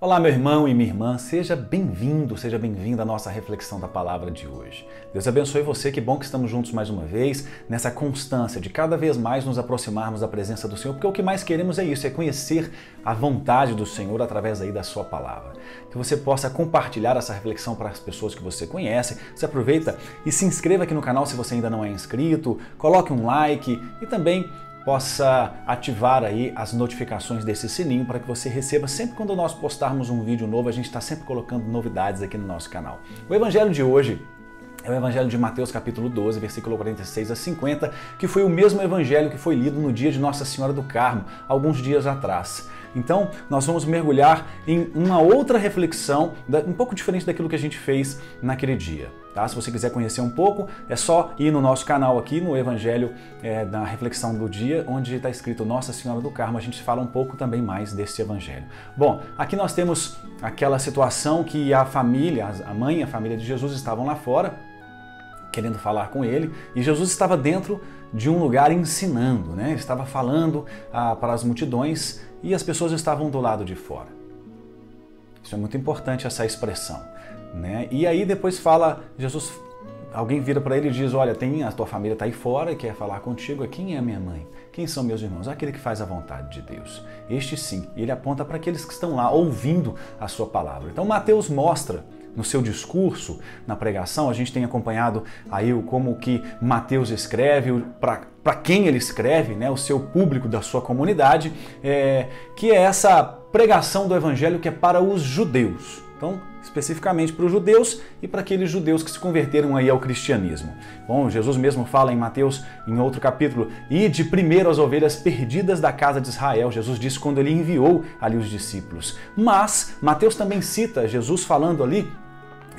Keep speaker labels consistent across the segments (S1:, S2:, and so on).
S1: Olá, meu irmão e minha irmã, seja bem-vindo, seja bem-vinda à nossa reflexão da palavra de hoje. Deus abençoe você, que bom que estamos juntos mais uma vez, nessa constância de cada vez mais nos aproximarmos da presença do Senhor, porque o que mais queremos é isso, é conhecer a vontade do Senhor através aí da sua palavra. Que você possa compartilhar essa reflexão para as pessoas que você conhece, você aproveita e se inscreva aqui no canal se você ainda não é inscrito, coloque um like e também possa ativar aí as notificações desse sininho para que você receba sempre quando nós postarmos um vídeo novo. A gente está sempre colocando novidades aqui no nosso canal. O evangelho de hoje é o evangelho de Mateus capítulo 12, versículo 46 a 50, que foi o mesmo evangelho que foi lido no dia de Nossa Senhora do Carmo, alguns dias atrás. Então, nós vamos mergulhar em uma outra reflexão, um pouco diferente daquilo que a gente fez naquele dia. Tá? Se você quiser conhecer um pouco, é só ir no nosso canal aqui, no Evangelho da Reflexão do Dia, onde está escrito Nossa Senhora do Carmo. A gente fala um pouco também mais desse Evangelho. Bom, aqui nós temos aquela situação que a família, a mãe e a família de Jesus estavam lá fora, querendo falar com ele, e Jesus estava dentro de um lugar ensinando, né? Ele estava falando para as multidões e as pessoas estavam do lado de fora. Isso é muito importante, essa expressão, né? E aí depois fala, Jesus, alguém vira para ele e diz, olha, a tua família está aí fora e quer falar contigo, quem é a minha mãe? Quem são meus irmãos? Aquele que faz a vontade de Deus. Este sim, e ele aponta para aqueles que estão lá ouvindo a sua palavra. Então Mateus mostra no seu discurso, na pregação, a gente tem acompanhado aí como que Mateus escreve, para quem ele escreve, né, o seu público da sua comunidade, que é essa pregação do evangelho que é para os judeus. Então, especificamente para os judeus e para aqueles judeus que se converteram aí ao cristianismo. Bom, Jesus mesmo fala em Mateus, em outro capítulo, ide primeiro as ovelhas perdidas da casa de Israel. Jesus disse quando ele enviou ali os discípulos. Mas Mateus também cita Jesus falando ali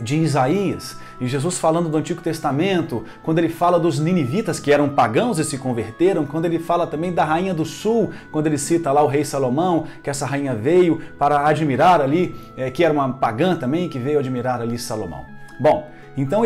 S1: de Isaías, e Jesus falando do Antigo Testamento, quando ele fala dos ninivitas que eram pagãos e se converteram, quando ele fala também da rainha do sul, quando ele cita lá o rei Salomão, que essa rainha veio para admirar ali, que era uma pagã também, que veio admirar ali Salomão. Bom, então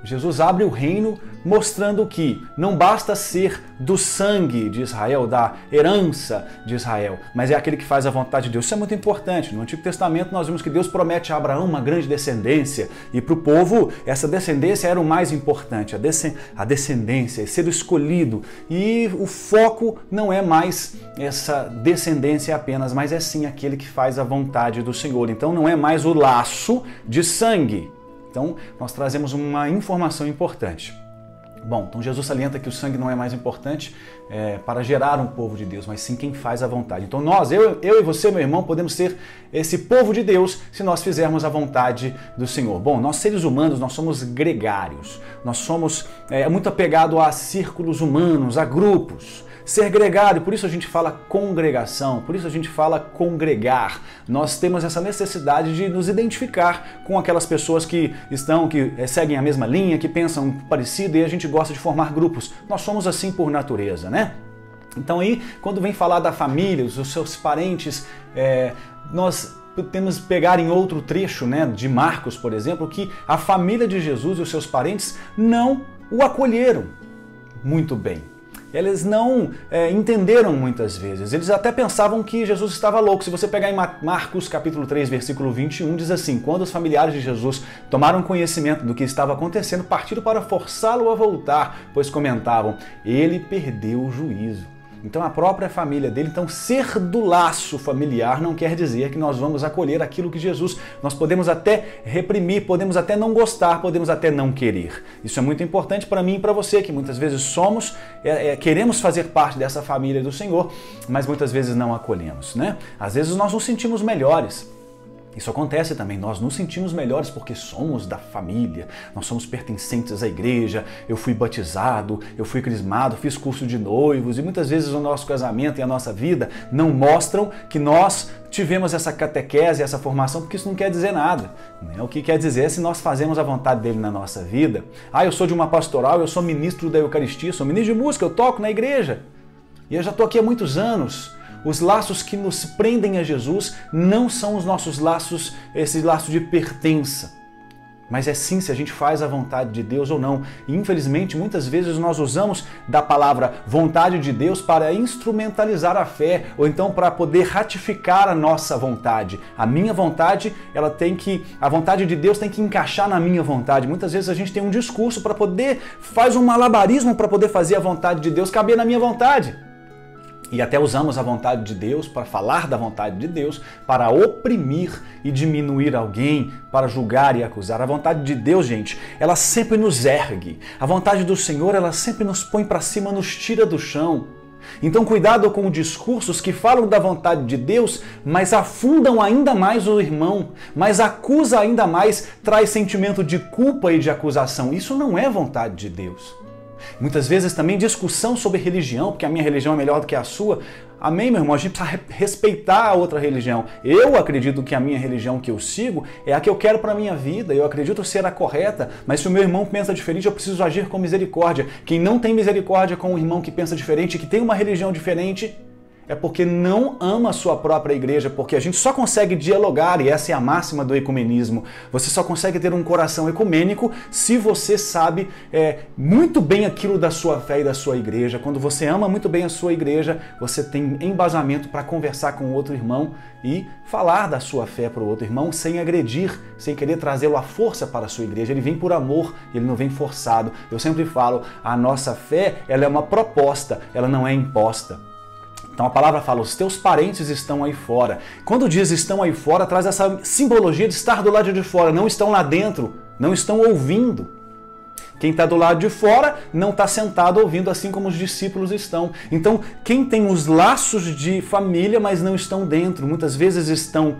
S1: Jesus abre o reino mostrando que não basta ser do sangue de Israel, da herança de Israel, mas é aquele que faz a vontade de Deus. Isso é muito importante. No Antigo Testamento nós vimos que Deus promete a Abraão uma grande descendência e para o povo essa descendência era o mais importante, a descendência, ser escolhido. E o foco não é mais essa descendência apenas, mas é sim aquele que faz a vontade do Senhor. Então não é mais o laço de sangue. Então, nós trazemos uma informação importante. Bom, então Jesus salienta que o sangue não é mais importante para gerar um povo de Deus, mas sim quem faz a vontade. Então eu e você, meu irmão, podemos ser esse povo de Deus se nós fizermos a vontade do Senhor. Bom, nós seres humanos, nós somos gregários. Nós somos muito apegados a círculos humanos, a grupos. Ser gregário, por isso a gente fala congregação, por isso a gente fala congregar. Nós temos essa necessidade de nos identificar com aquelas pessoas que seguem a mesma linha, que pensam parecido e a gente gosta de formar grupos. Nós somos assim por natureza, né? Então aí, quando vem falar da família, dos seus parentes, nós temos que pegar em outro trecho, né, de Marcos, por exemplo, que a família de Jesus e os seus parentes não o acolheram muito bem. Eles não entenderam muitas vezes. Eles até pensavam que Jesus estava louco. Se você pegar em Marcos capítulo 3, versículo 21, diz assim, quando os familiares de Jesus tomaram conhecimento do que estava acontecendo, partiram para forçá-lo a voltar, pois comentavam, ele perdeu o juízo. Então a própria família dele, então ser do laço familiar não quer dizer que nós vamos acolher aquilo que Jesus, nós podemos até reprimir, podemos até não gostar, podemos até não querer. Isso é muito importante para mim e para você, que muitas vezes queremos fazer parte dessa família do Senhor, mas muitas vezes não acolhemos, né? Às vezes nós nos sentimos melhores. Isso acontece também, nós nos sentimos melhores porque somos da família, nós somos pertencentes à igreja, eu fui batizado, eu fui crismado, fiz curso de noivos e muitas vezes o nosso casamento e a nossa vida não mostram que nós tivemos essa catequese, essa formação, porque isso não quer dizer nada. Né? O que quer dizer é se nós fazemos a vontade dele na nossa vida. Eu sou de uma pastoral, eu sou ministro da Eucaristia, sou ministro de música, eu toco na igreja e eu já estou aqui há muitos anos. Os laços que nos prendem a Jesus não são os nossos laços, esse laço de pertença. mas é sim se a gente faz a vontade de Deus ou não. E infelizmente, muitas vezes nós usamos da palavra vontade de Deus para instrumentalizar a fé, ou então para poder ratificar a nossa vontade. A minha vontade, a vontade de Deus tem que encaixar na minha vontade. Muitas vezes a gente tem um discurso para poder, faz um malabarismo para poder fazer a vontade de Deus caber na minha vontade. E até usamos a vontade de Deus para falar da vontade de Deus, para oprimir e diminuir alguém, para julgar e acusar. A vontade de Deus, gente, ela sempre nos ergue. A vontade do Senhor, ela sempre nos põe para cima, nos tira do chão. Então cuidado com discursos que falam da vontade de Deus, mas afundam ainda mais o irmão, mas acusa ainda mais, traz sentimento de culpa e de acusação. Isso não é vontade de Deus. Muitas vezes também discussão sobre religião, porque a minha religião é melhor do que a sua. Amém, meu irmão? A gente precisa respeitar a outra religião. Eu acredito que a minha religião que eu sigo é a que eu quero para a minha vida. Eu acredito ser a correta, mas se o meu irmão pensa diferente, eu preciso agir com misericórdia. Quem não tem misericórdia com o irmão que pensa diferente, que tem uma religião diferente, é porque não ama a sua própria igreja, porque a gente só consegue dialogar, e essa é a máxima do ecumenismo. Você só consegue ter um coração ecumênico se você sabe muito bem aquilo da sua fé e da sua igreja. Quando você ama muito bem a sua igreja, você tem embasamento para conversar com o outro irmão e falar da sua fé para o outro irmão sem agredir, sem querer trazê-lo à força para a sua igreja. Ele vem por amor, ele não vem forçado. Eu sempre falo, a nossa fé, ela é uma proposta, ela não é imposta. Então a palavra fala, os teus parentes estão aí fora. Quando diz estão aí fora, traz essa simbologia de estar do lado de fora. Não estão lá dentro, não estão ouvindo. Quem está do lado de fora não está sentado ouvindo, assim como os discípulos estão. Então quem tem os laços de família, mas não estão dentro, muitas vezes estão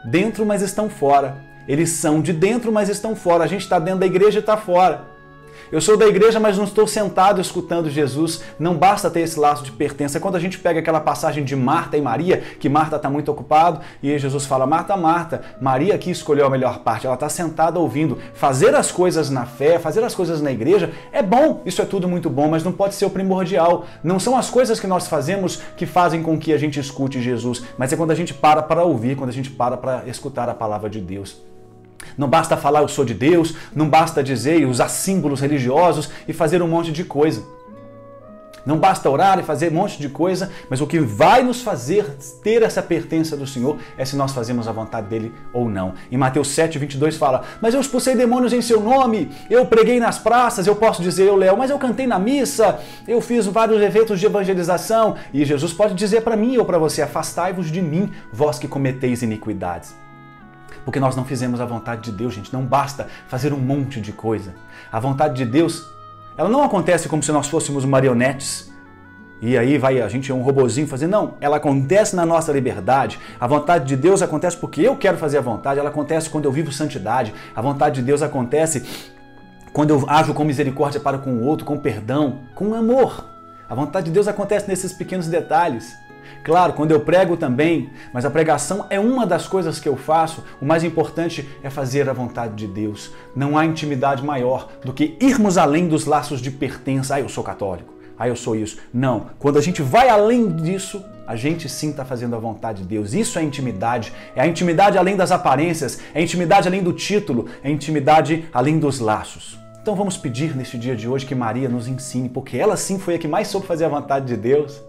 S1: dentro, mas estão fora. Eles são de dentro, mas estão fora. A gente está dentro da igreja e está fora. Eu sou da igreja, mas não estou sentado escutando Jesus. Não basta ter esse laço de pertença. Quando a gente pega aquela passagem de Marta e Maria, que Marta está muito ocupada, e aí Jesus fala, Marta, Marta, Maria aqui escolheu a melhor parte. Ela está sentada ouvindo. Fazer as coisas na fé, fazer as coisas na igreja é bom. Isso é tudo muito bom, mas não pode ser o primordial. Não são as coisas que nós fazemos que fazem com que a gente escute Jesus, mas é quando a gente para ouvir, quando a gente para escutar a palavra de Deus. Não basta falar eu sou de Deus, não basta dizer e usar símbolos religiosos e fazer um monte de coisa. Não basta orar e fazer um monte de coisa, mas o que vai nos fazer ter essa pertença do Senhor é se nós fazemos a vontade dele ou não. Em Mateus 7:22 fala, mas eu expulsei demônios em seu nome, eu preguei nas praças, eu posso dizer eu, Léo, mas eu cantei na missa, eu fiz vários eventos de evangelização, e Jesus pode dizer para mim ou para você, afastai-vos de mim, vós que cometeis iniquidades. Porque nós não fizemos a vontade de Deus, gente. Não basta fazer um monte de coisa. A vontade de Deus, ela não acontece como se nós fôssemos marionetes. E aí a gente é um robozinho fazendo. Não, ela acontece na nossa liberdade. A vontade de Deus acontece porque eu quero fazer a vontade. Ela acontece quando eu vivo santidade. A vontade de Deus acontece quando eu ajo com misericórdia para com o outro, com perdão, com amor. A vontade de Deus acontece nesses pequenos detalhes. Claro, quando eu prego também, mas a pregação é uma das coisas que eu faço. O mais importante é fazer a vontade de Deus. Não há intimidade maior do que irmos além dos laços de pertença. Ah, eu sou católico. Ah, eu sou isso. Não. Quando a gente vai além disso, a gente sim está fazendo a vontade de Deus. Isso é intimidade. É a intimidade além das aparências. É a intimidade além do título. É a intimidade além dos laços. Então vamos pedir neste dia de hoje que Maria nos ensine, porque ela sim foi a que mais soube fazer a vontade de Deus.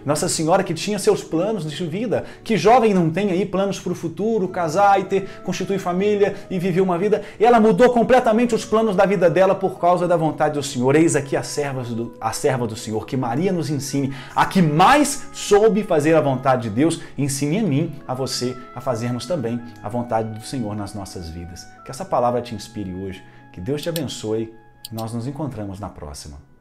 S1: Nossa Senhora que tinha seus planos de vida. Que jovem não tem aí planos para o futuro, casar e constituir família e viver uma vida? E ela mudou completamente os planos da vida dela por causa da vontade do Senhor. Eis aqui a serva do Senhor, que Maria nos ensine. A que mais soube fazer a vontade de Deus, ensine a mim, a você, a fazermos também a vontade do Senhor nas nossas vidas. Que essa palavra te inspire hoje. Que Deus te abençoe. Nós nos encontramos na próxima.